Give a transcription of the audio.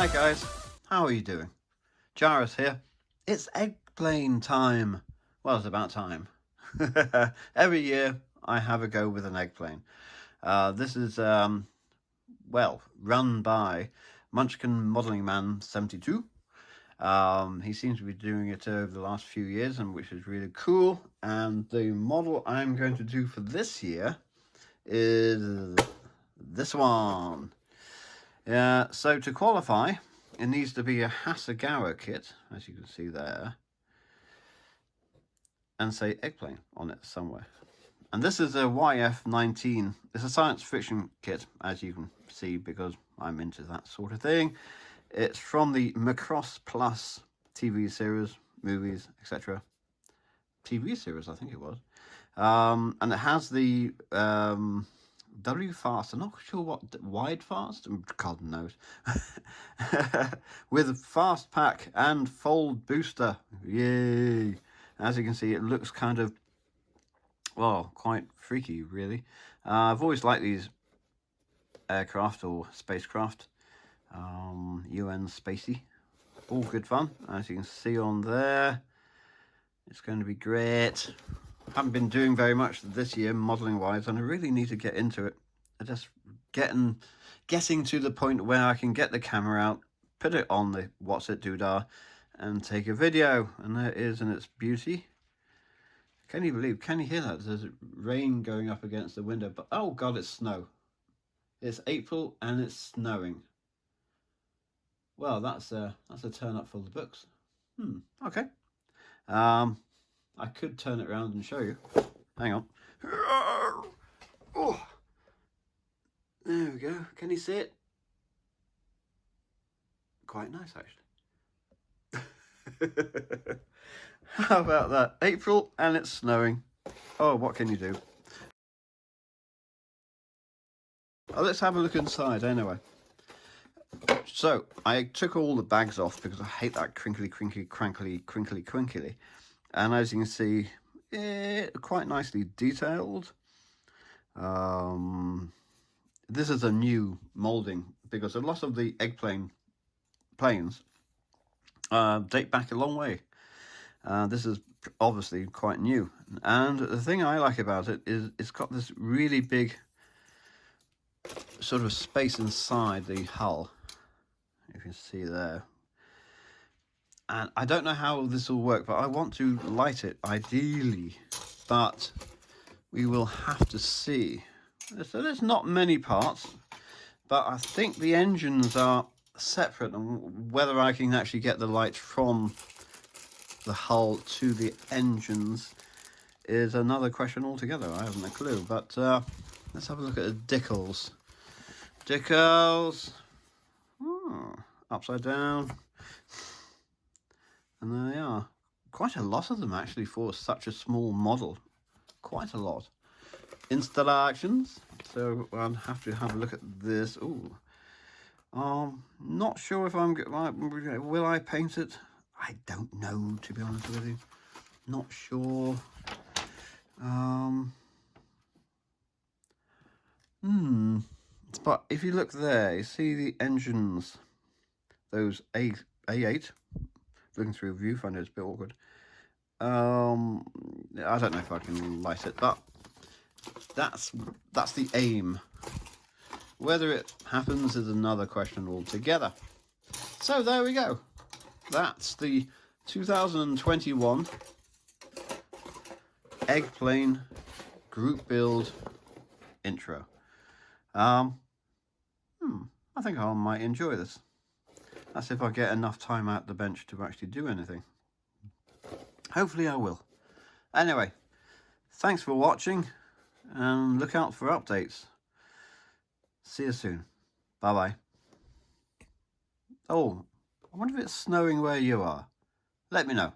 Hi guys, how are you doing? Jairus here. It's eggplane time. Well, it's about time. Every year I have a go with an eggplane. This is, well, run by Munchkin Modeling Man 72. He seems to be doing it over the last few years, and which is really cool. And the model I'm going to do for this year is this one. So to qualify, it needs to be a Hasegawa kit, as you can see there, and say eggplane on it somewhere. And this is a YF19. It's a science fiction kit, as you can see, because I'm into that sort of thing. It's from the Macross Plus TV series, movies, etc. TV series, I think it was. And it has the W fast. I'm not sure what wide fast. God knows. With fast pack and fold booster. Yay! As you can see, it looks kind of, well, quite freaky, really. I've always liked these aircraft or spacecraft. UN spacey. All good fun. As you can see on there, it's going to be great. Haven't been doing very much this year modeling wise, and I really need to get into it. I'm just getting to the point where I can get the camera out, put it on the what's it doodah, and take a video. And there it is in its beauty. Can you hear that? There's rain going up against the window, but oh god, it's snow. It's April and it's snowing. Well, that's a turn up for the books. Okay. I could turn it around and show you. Hang on. Oh, there we go. Can you see it? Quite nice, actually. How about that? April and it's snowing. Oh, what can you do? Oh, let's have a look inside anyway. So, I took all the bags off because I hate that crinkly. And as you can see, quite nicely detailed. This is a new moulding because a lot of the planes date back a long way. This is obviously quite new. And the thing I like about it is it's got this really big sort of space inside the hull. You can see there. And I don't know how this will work, but I want to light it ideally, but we will have to see. So there's not many parts, but I think the engines are separate, and whether I can actually get the light from the hull to the engines is another question altogether. I haven't a clue, but let's have a look at the decals. Upside down. And there they are. Quite a lot of them actually for such a small model. Quite a lot. Installations. So I'll have to have a look at this. Ooh. Not sure if will I paint it? I don't know, to be honest with you. Not sure. But if you look there, you see the engines. Those A8. Looking through a viewfinder is a bit awkward. I don't know if I can light it, but that's the aim. Whether it happens is another question altogether. So there we go. That's the 2021 Eggplane Group Build intro. I think I might enjoy this. That's if I get enough time out the bench to actually do anything. Hopefully I will. Anyway, thanks for watching, and look out for updates. See you soon. Bye-bye. Oh, I wonder if it's snowing where you are. Let me know.